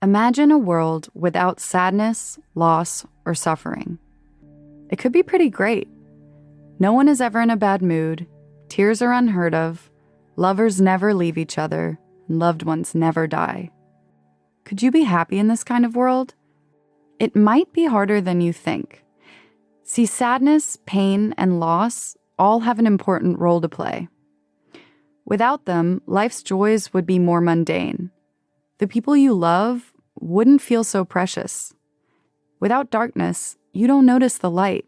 Imagine a world without sadness, loss, or suffering. It could be pretty great. No one is ever in a bad mood, tears are unheard of, lovers never leave each other, and loved ones never die. Could you be happy in this kind of world? It might be harder than you think. See, sadness, pain, and loss all have an important role to play. Without them, life's joys would be more mundane. The people you love wouldn't feel so precious. Without darkness, you don't notice the light.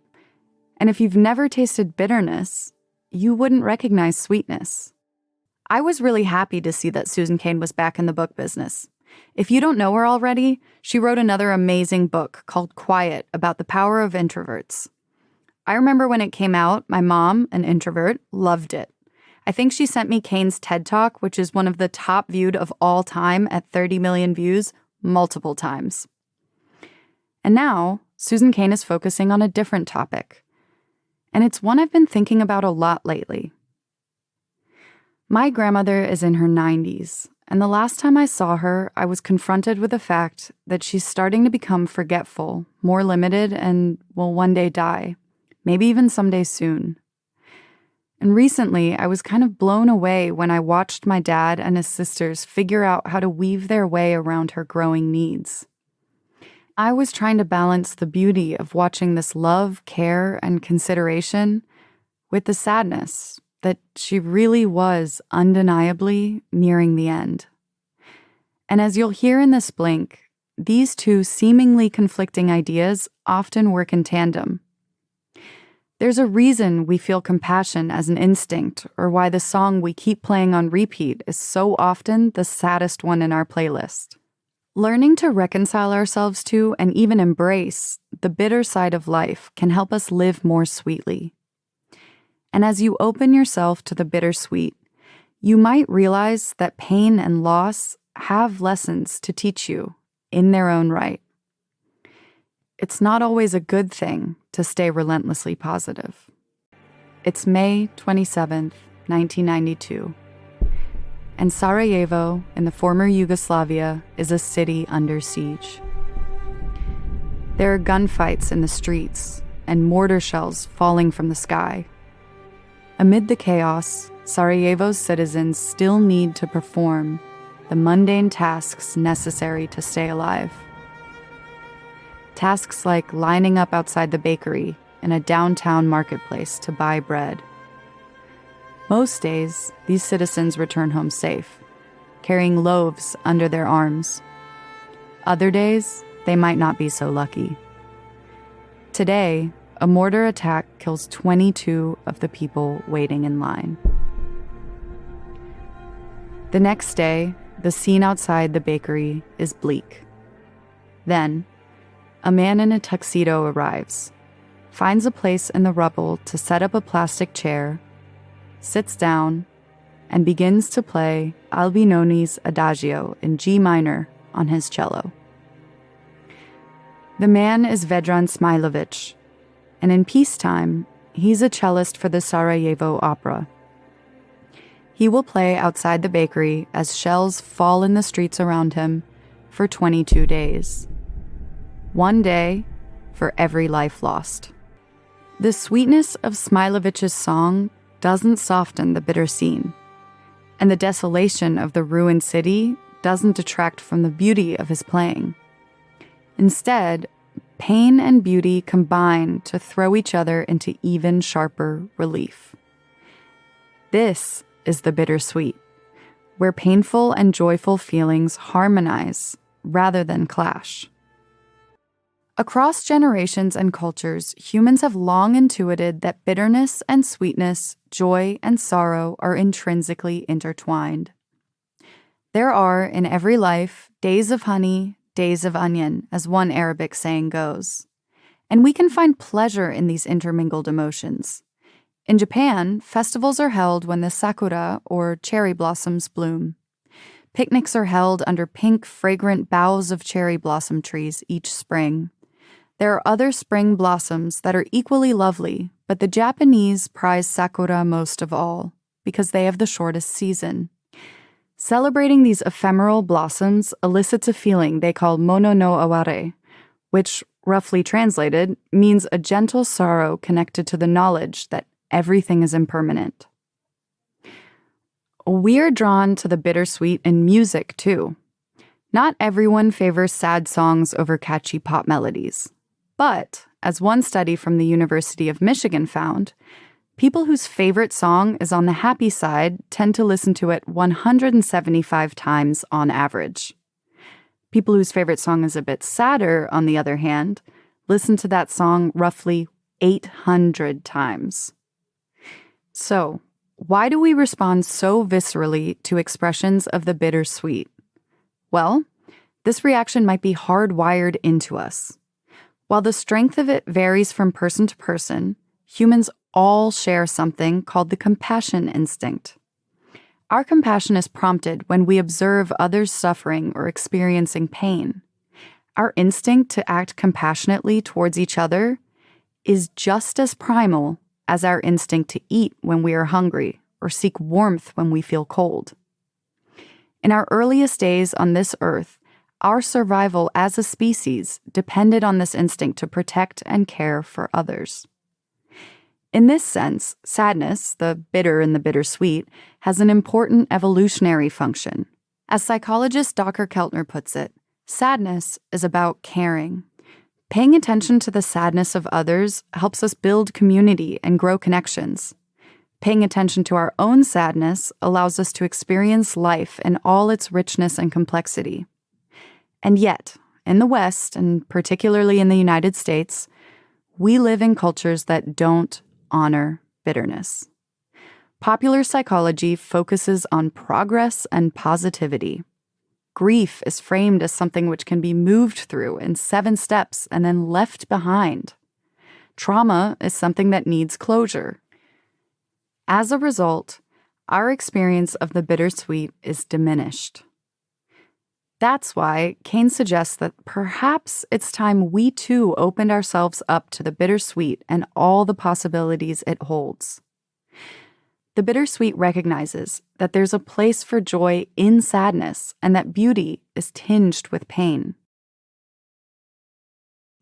And if you've never tasted bitterness, you wouldn't recognize sweetness. I was really happy to see that Susan Cain was back in the book business. If you don't know her already, she wrote another amazing book called Quiet about the power of introverts. I remember when it came out, my mom, an introvert, loved it. I think she sent me Cain's TED Talk, which is one of the top viewed of all time at 30 million views, multiple times. And now, Susan Cain is focusing on a different topic. And it's one I've been thinking about a lot lately. My grandmother is in her 90s, and the last time I saw her, I was confronted with the fact that she's starting to become forgetful, more limited, and will one day die, maybe even someday soon. And recently, I was kind of blown away when I watched my dad and his sisters figure out how to weave their way around her growing needs. I was trying to balance the beauty of watching this love, care, and consideration with the sadness that she really was undeniably nearing the end. And as you'll hear in this blink, these two seemingly conflicting ideas often work in tandem. There's a reason we feel compassion as an instinct, or why the song we keep playing on repeat is so often the saddest one in our playlist. Learning to reconcile ourselves to and even embrace the bitter side of life can help us live more sweetly. And as you open yourself to the bittersweet, you might realize that pain and loss have lessons to teach you in their own right. It's not always a good thing to stay relentlessly positive. It's May 27th, 1992, and Sarajevo in the former Yugoslavia is a city under siege. There are gunfights in the streets and mortar shells falling from the sky. Amid the chaos, Sarajevo's citizens still need to perform the mundane tasks necessary to stay alive. Tasks like lining up outside the bakery in a downtown marketplace to buy bread. Most days, these citizens return home safe, carrying loaves under their arms. Other days, they might not be so lucky. Today, a mortar attack kills 22 of the people waiting in line. The next day, the scene outside the bakery is bleak. Then, a man in a tuxedo arrives, finds a place in the rubble to set up a plastic chair, sits down, and begins to play Albinoni's Adagio in G minor on his cello. The man is Vedran Smailovic, and in peacetime, he's a cellist for the Sarajevo Opera. He will play outside the bakery as shells fall in the streets around him for 22 days. One day for every life lost. The sweetness of Smailovic's song doesn't soften the bitter scene, and the desolation of the ruined city doesn't detract from the beauty of his playing. Instead, pain and beauty combine to throw each other into even sharper relief. This is the bittersweet, where painful and joyful feelings harmonize rather than clash. Across generations and cultures, humans have long intuited that bitterness and sweetness, joy and sorrow are intrinsically intertwined. There are, in every life, days of honey, days of onion, as one Arabic saying goes. And we can find pleasure in these intermingled emotions. In Japan, festivals are held when the sakura, or cherry blossoms, bloom. Picnics are held under pink, fragrant boughs of cherry blossom trees each spring. There are other spring blossoms that are equally lovely, but the Japanese prize sakura most of all, because they have the shortest season. Celebrating these ephemeral blossoms elicits a feeling they call mono no aware, which, roughly translated, means a gentle sorrow connected to the knowledge that everything is impermanent. We are drawn to the bittersweet in music, too. Not everyone favors sad songs over catchy pop melodies. But, as one study from the University of Michigan found, people whose favorite song is on the happy side tend to listen to it 175 times on average. People whose favorite song is a bit sadder, on the other hand, listen to that song roughly 800 times. So, why do we respond so viscerally to expressions of the bittersweet? Well, this reaction might be hardwired into us. While the strength of it varies from person to person, humans all share something called the compassion instinct. Our compassion is prompted when we observe others suffering or experiencing pain. Our instinct to act compassionately towards each other is just as primal as our instinct to eat when we are hungry or seek warmth when we feel cold. In our earliest days on this earth, our survival as a species depended on this instinct to protect and care for others. In this sense, sadness, the bitter and the bittersweet, has an important evolutionary function. As psychologist Dr. Keltner puts it, sadness is about caring. Paying attention to the sadness of others helps us build community and grow connections. Paying attention to our own sadness allows us to experience life in all its richness and complexity. And yet, in the West, and particularly in the United States, we live in cultures that don't honor bitterness. Popular psychology focuses on progress and positivity. Grief is framed as something which can be moved through in 7 steps and then left behind. Trauma is something that needs closure. As a result, our experience of the bittersweet is diminished. That's why Cain suggests that perhaps it's time we too opened ourselves up to the bittersweet and all the possibilities it holds. The bittersweet recognizes that there's a place for joy in sadness and that beauty is tinged with pain.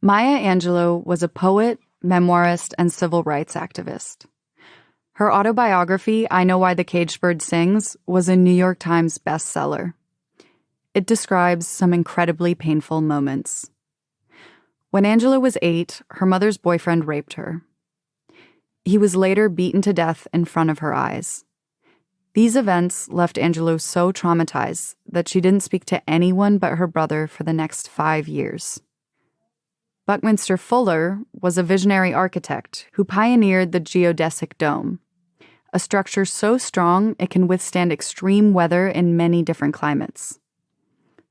Maya Angelou was a poet, memoirist, and civil rights activist. Her autobiography, I Know Why the Caged Bird Sings, was a New York Times bestseller. It describes some incredibly painful moments. When Angelou was 8, her mother's boyfriend raped her. He was later beaten to death in front of her eyes. These events left Angelou so traumatized that she didn't speak to anyone but her brother for the next 5 years. Buckminster Fuller was a visionary architect who pioneered the geodesic dome, a structure so strong it can withstand extreme weather in many different climates.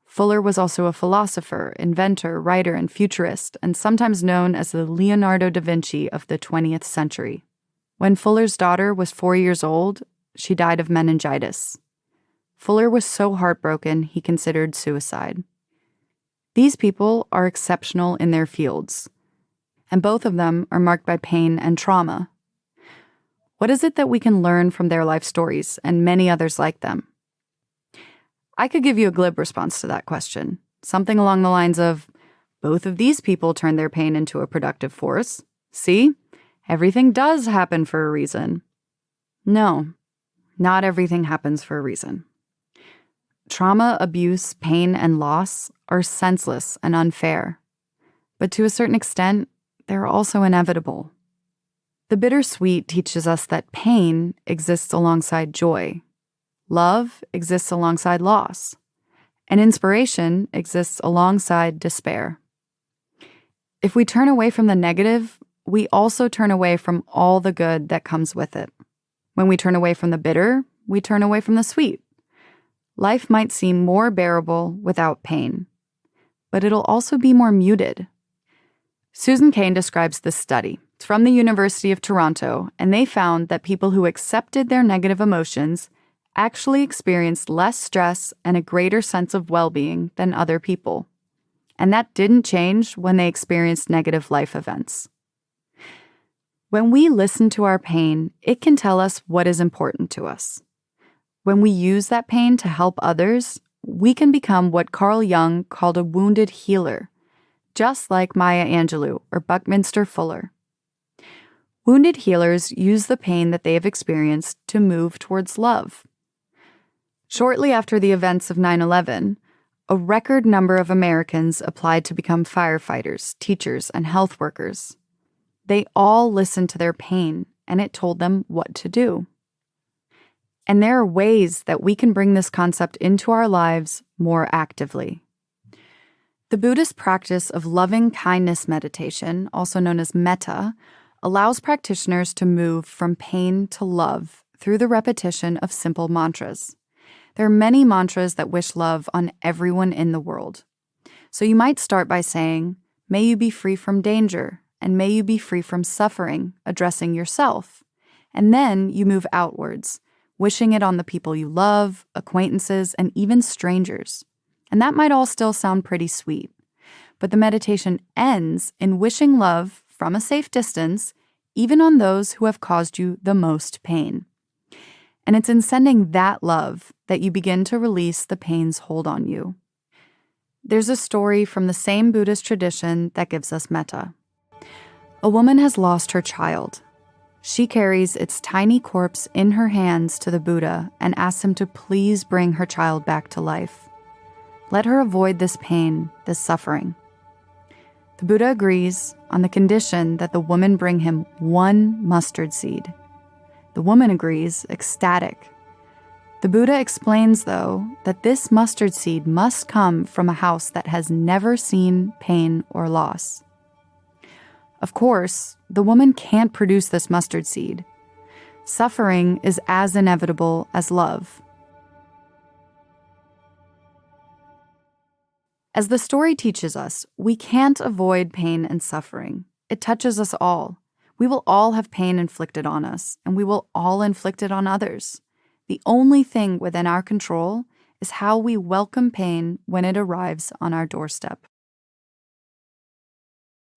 Fuller was also a philosopher, inventor, writer, and futurist, and sometimes known as the Leonardo da Vinci of the 20th century. When Fuller's daughter was 4 years old, she died of meningitis. Fuller was so heartbroken he considered suicide. These people are exceptional in their fields, and both of them are marked by pain and trauma. What is it that we can learn from their life stories and many others like them? I could give you a glib response to that question, something along the lines of, both of these people turned their pain into a productive force. See, everything does happen for a reason. No, not everything happens for a reason. Trauma, abuse, pain, and loss are senseless and unfair. But to a certain extent, they're also inevitable. The bittersweet teaches us that pain exists alongside joy. Love exists alongside loss, and inspiration exists alongside despair. If we turn away from the negative, we also turn away from all the good that comes with it. When we turn away from the bitter, we turn away from the sweet. Life might seem more bearable without pain, but it'll also be more muted. Susan Cain describes this study. It's from the University of Toronto, and they found that people who accepted their negative emotions actually experienced less stress and a greater sense of well-being than other people. And that didn't change when they experienced negative life events. When we listen to our pain, it can tell us what is important to us. When we use that pain to help others, we can become what Carl Jung called a wounded healer, just like Maya Angelou or Buckminster Fuller. Wounded healers use the pain that they have experienced to move towards love. Shortly after the events of 9/11, a record number of Americans applied to become firefighters, teachers, and health workers. They all listened to their pain, and it told them what to do. And there are ways that we can bring this concept into our lives more actively. The Buddhist practice of loving kindness meditation, also known as metta, allows practitioners to move from pain to love through the repetition of simple mantras. There are many mantras that wish love on everyone in the world. So you might start by saying, "May you be free from danger, and may you be free from suffering," addressing yourself. And then you move outwards, wishing it on the people you love, acquaintances, and even strangers. And that might all still sound pretty sweet. But the meditation ends in wishing love from a safe distance, even on those who have caused you the most pain. And it's in sending that love that you begin to release the pain's hold on you. There's a story from the same Buddhist tradition that gives us metta. A woman has lost her child. She carries its tiny corpse in her hands to the Buddha and asks him to please bring her child back to life. Let her avoid this pain, this suffering. The Buddha agrees on the condition that the woman bring him one mustard seed. The woman agrees, ecstatic. The Buddha explains, though, that this mustard seed must come from a house that has never seen pain or loss. Of course, the woman can't produce this mustard seed. Suffering is as inevitable as love. As the story teaches us, we can't avoid pain and suffering. It touches us all. We will all have pain inflicted on us, and we will all inflict it on others. The only thing within our control is how we welcome pain when it arrives on our doorstep.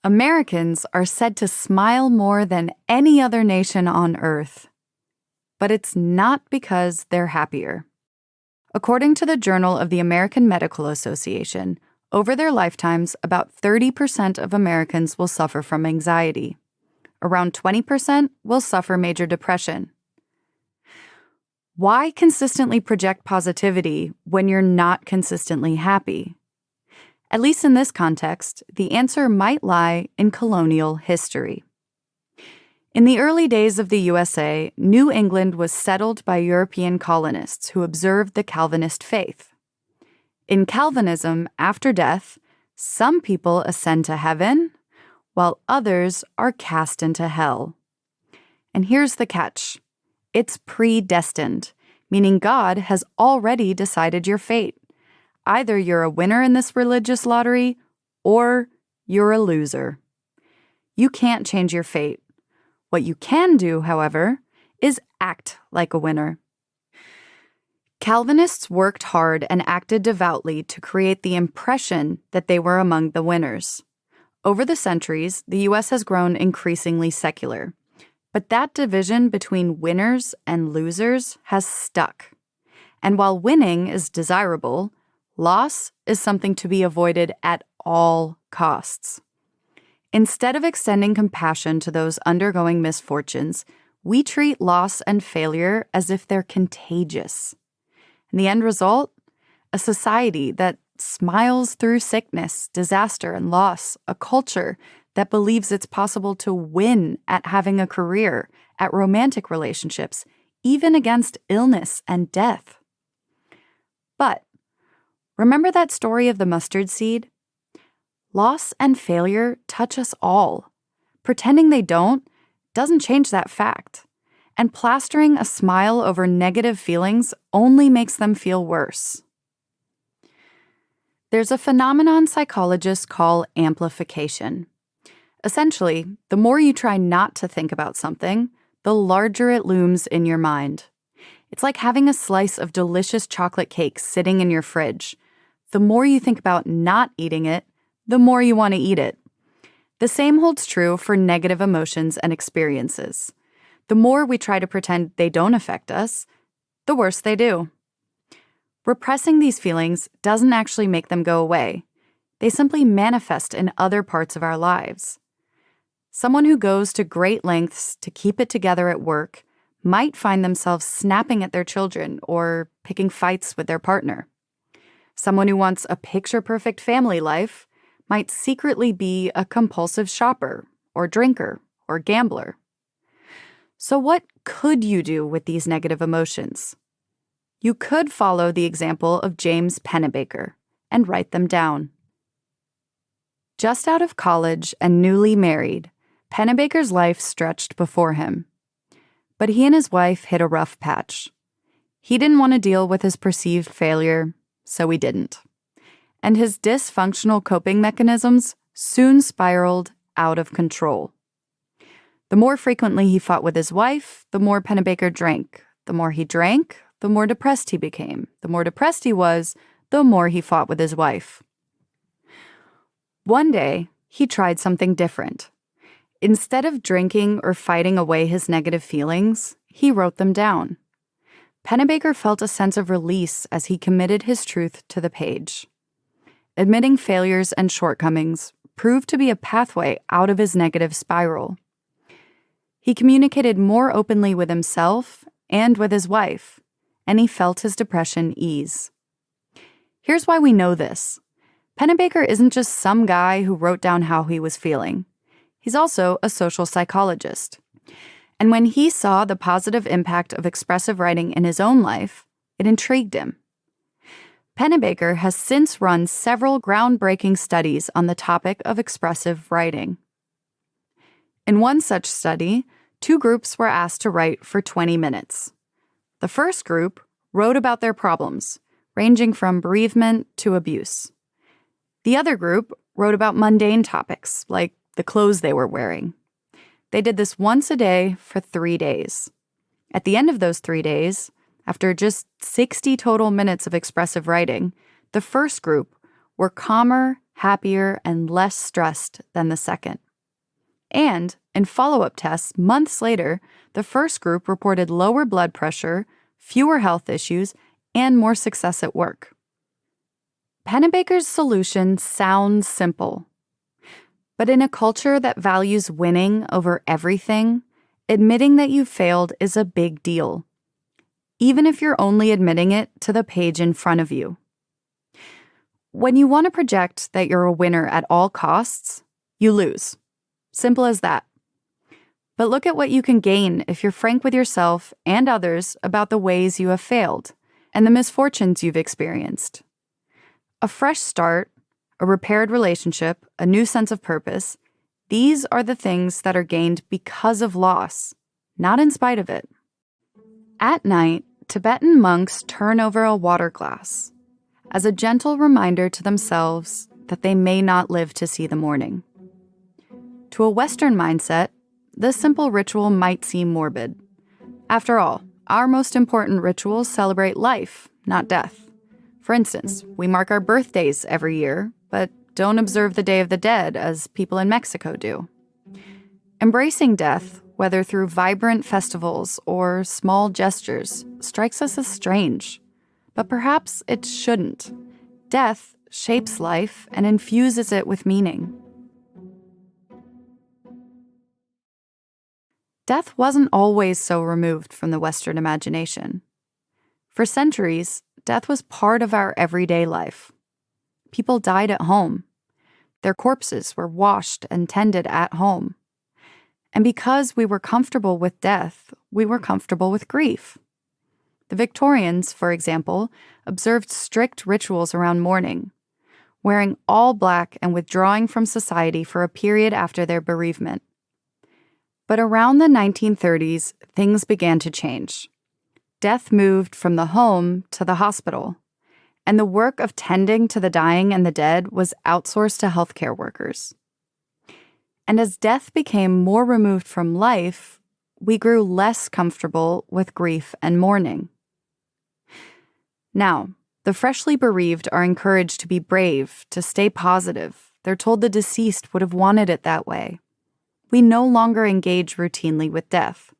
Americans are said to smile more than any other nation on earth. But it's not because they're happier. According to the Journal of the American Medical Association, over their lifetimes, about 30% of Americans will suffer from anxiety. Around 20% will suffer major depression. Why consistently project positivity when you're not consistently happy? At least in this context, the answer might lie in colonial history. In the early days of the USA, New England was settled by European colonists who observed the Calvinist faith. In Calvinism, after death, some people ascend to heaven, while others are cast into hell. And here's the catch. It's predestined, meaning God has already decided your fate. Either you're a winner in this religious lottery, or you're a loser. You can't change your fate. What you can do, however, is act like a winner. Calvinists worked hard and acted devoutly to create the impression that they were among the winners. Over the centuries, the U.S. has grown increasingly secular. But that division between winners and losers has stuck. And while winning is desirable, loss is something to be avoided at all costs. Instead of extending compassion to those undergoing misfortunes, we treat loss and failure as if they're contagious. And the end result? A society that smiles through sickness, disaster, and loss, a culture that believes it's possible to win at having a career, at romantic relationships, even against illness and death. But remember that story of the mustard seed? Loss and failure touch us all. Pretending they don't doesn't change that fact. And plastering a smile over negative feelings only makes them feel worse. There's a phenomenon psychologists call amplification. Essentially, the more you try not to think about something, the larger it looms in your mind. It's like having a slice of delicious chocolate cake sitting in your fridge. The more you think about not eating it, the more you want to eat it. The same holds true for negative emotions and experiences. The more we try to pretend they don't affect us, the worse they do. Repressing these feelings doesn't actually make them go away. They simply manifest in other parts of our lives. Someone who goes to great lengths to keep it together at work might find themselves snapping at their children or picking fights with their partner. Someone who wants a picture-perfect family life might secretly be a compulsive shopper or drinker or gambler. So what could you do with these negative emotions? You could follow the example of James Pennebaker and write them down. Just out of college and newly married, Pennebaker's life stretched before him. But he and his wife hit a rough patch. He didn't want to deal with his perceived failure, so he didn't. And his dysfunctional coping mechanisms soon spiraled out of control. The more frequently he fought with his wife, the more Pennebaker drank. The more he drank, the more depressed he became. The more depressed he was, the more he fought with his wife. One day, he tried something different. Instead of drinking or fighting away his negative feelings, he wrote them down. Pennebaker felt a sense of release as he committed his truth to the page. Admitting failures and shortcomings proved to be a pathway out of his negative spiral. He communicated more openly with himself and with his wife, and he felt his depression ease. Here's why we know this. Pennebaker isn't just some guy who wrote down how he was feeling. He's also a social psychologist. And when he saw the positive impact of expressive writing in his own life, it intrigued him. Pennebaker has since run several groundbreaking studies on the topic of expressive writing. In one such study, 2 groups were asked to write for 20 minutes. The first group wrote about their problems, ranging from bereavement to abuse. The other group wrote about mundane topics, like the clothes they were wearing. They did this once a day for 3 days. At the end of those 3 days, after just 60 total minutes of expressive writing, the first group were calmer, happier, and less stressed than the second. And in follow-up tests months later, the first group reported lower blood pressure, fewer health issues, and more success at work. Pennebaker's solution sounds simple. But in a culture that values winning over everything, admitting that you failed is a big deal, even if you're only admitting it to the page in front of you. When you want to project that you're a winner at all costs, you lose. Simple as that. But look at what you can gain if you're frank with yourself and others about the ways you have failed and the misfortunes you've experienced. A fresh start, a repaired relationship, a new sense of purpose, these are the things that are gained because of loss, not in spite of it. At night, Tibetan monks turn over a water glass as a gentle reminder to themselves that they may not live to see the morning. To a Western mindset, this simple ritual might seem morbid. After all, our most important rituals celebrate life, not death. For instance, we mark our birthdays every year, but don't observe the Day of the Dead as people in Mexico do. Embracing death, whether through vibrant festivals or small gestures, strikes us as strange. But perhaps it shouldn't. Death shapes life and infuses it with meaning. Death wasn't always so removed from the Western imagination. For centuries, death was part of our everyday life. People died at home. Their corpses were washed and tended at home. And because we were comfortable with death, we were comfortable with grief. The Victorians, for example, observed strict rituals around mourning, wearing all black and withdrawing from society for a period after their bereavement. But around the 1930s, things began to change. Death moved from the home to the hospital, and the work of tending to the dying and the dead was outsourced to healthcare workers. And as death became more removed from life, we grew less comfortable with grief and mourning. Now, the freshly bereaved are encouraged to be brave, to stay positive. They're told the deceased would have wanted it that way. We no longer engage routinely with death.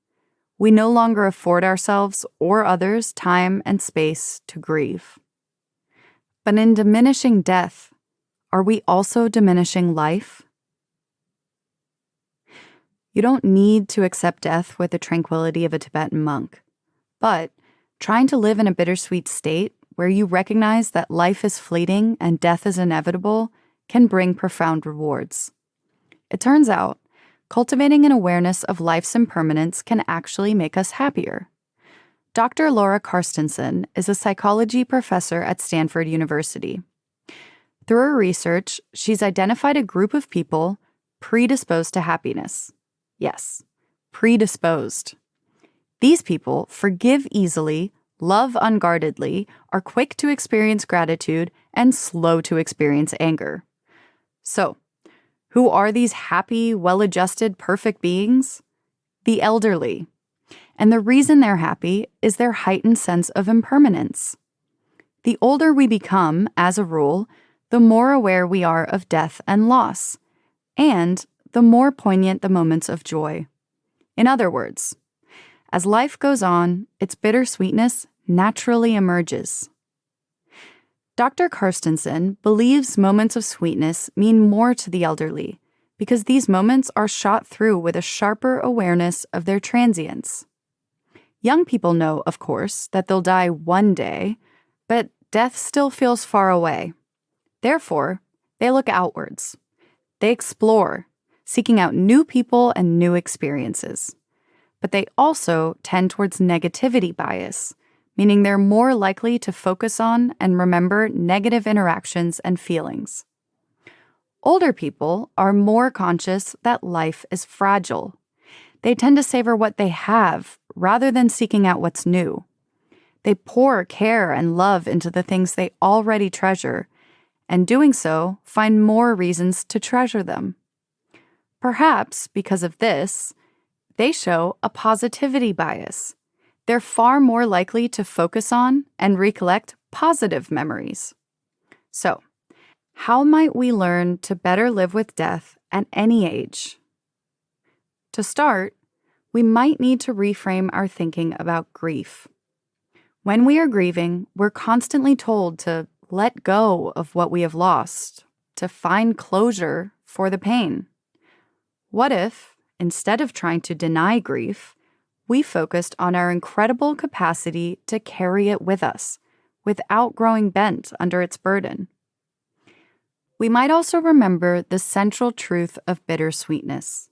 we no longer afford ourselves or others time and space to grieve. But in diminishing death, are we also diminishing life? You don't need to accept death with the tranquility of a Tibetan monk, but trying to live in a bittersweet state where you recognize that life is fleeting and death is inevitable can bring profound rewards. It turns out, cultivating an awareness of life's impermanence can actually make us happier. Dr. Laura Carstensen is a psychology professor at Stanford University. Through her research, she's identified a group of people predisposed to happiness. Yes, predisposed. These people forgive easily, love unguardedly, are quick to experience gratitude, and slow to experience anger. So, who are these happy, well-adjusted, perfect beings? The elderly. And the reason they're happy is their heightened sense of impermanence. The older we become, as a rule, the more aware we are of death and loss, and the more poignant the moments of joy. In other words, as life goes on, its bittersweetness naturally emerges. Dr. Carstensen believes moments of sweetness mean more to the elderly because these moments are shot through with a sharper awareness of their transience. Young people know, of course, that they'll die one day, but death still feels far away. Therefore, they look outwards. They explore, seeking out new people and new experiences. But they also tend towards negativity bias, meaning they're more likely to focus on and remember negative interactions and feelings. Older people are more conscious that life is fragile. They tend to savor what they have rather than seeking out what's new. They pour care and love into the things they already treasure, and doing so, find more reasons to treasure them. Perhaps because of this, they show a positivity bias. They're far more likely to focus on and recollect positive memories. So, how might we learn to better live with death at any age? To start, we might need to reframe our thinking about grief. When we are grieving, we're constantly told to let go of what we have lost, to find closure for the pain. What if, instead of trying to deny grief, we focused on our incredible capacity to carry it with us, without growing bent under its burden? We might also remember the central truth of bittersweetness.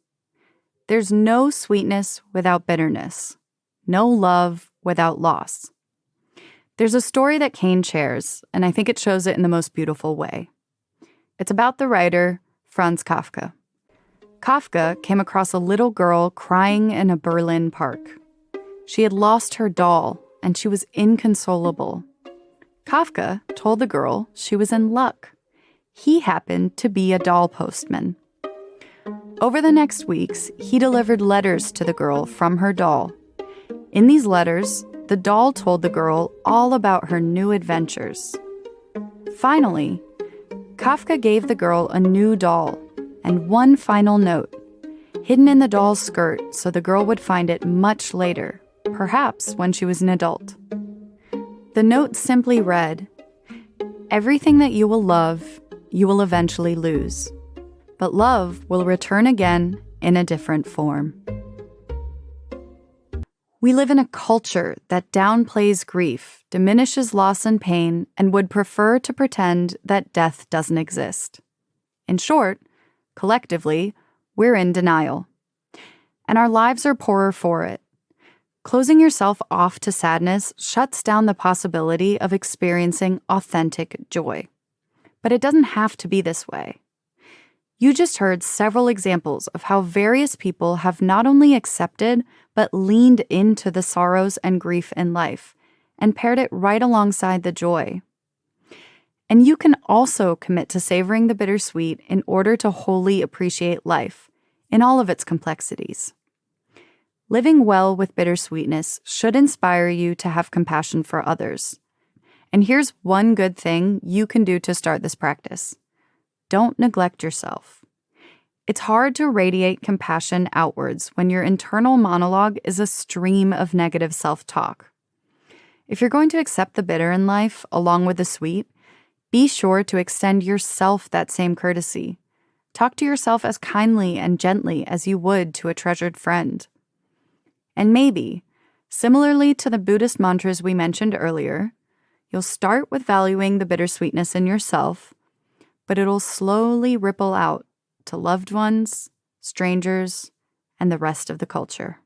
There's no sweetness without bitterness, no love without loss. There's a story that Cain shares, and I think it shows it in the most beautiful way. It's about the writer Franz Kafka. Kafka came across a little girl crying in a Berlin park. She had lost her doll, and she was inconsolable. Kafka told the girl she was in luck. He happened to be a doll postman. Over the next weeks, he delivered letters to the girl from her doll. In these letters, the doll told the girl all about her new adventures. Finally, Kafka gave the girl a new doll and one final note, hidden in the doll's skirt so the girl would find it much later, perhaps when she was an adult. The note simply read, "Everything that you will love, you will eventually lose. But love will return again in a different form." We live in a culture that downplays grief, diminishes loss and pain, and would prefer to pretend that death doesn't exist. In short, collectively, we're in denial. And our lives are poorer for it. Closing yourself off to sadness shuts down the possibility of experiencing authentic joy. But it doesn't have to be this way. You just heard several examples of how various people have not only accepted, but leaned into the sorrows and grief in life, and paired it right alongside the joy. And you can also commit to savoring the bittersweet in order to wholly appreciate life, in all of its complexities. Living well with bittersweetness should inspire you to have compassion for others. And here's one good thing you can do to start this practice. Don't neglect yourself. It's hard to radiate compassion outwards when your internal monologue is a stream of negative self-talk. If you're going to accept the bitter in life along with the sweet, be sure to extend yourself that same courtesy. Talk to yourself as kindly and gently as you would to a treasured friend. And maybe, similarly to the Buddhist mantras we mentioned earlier, you'll start with valuing the bittersweetness in yourself, but it'll slowly ripple out to loved ones, strangers, and the rest of the culture.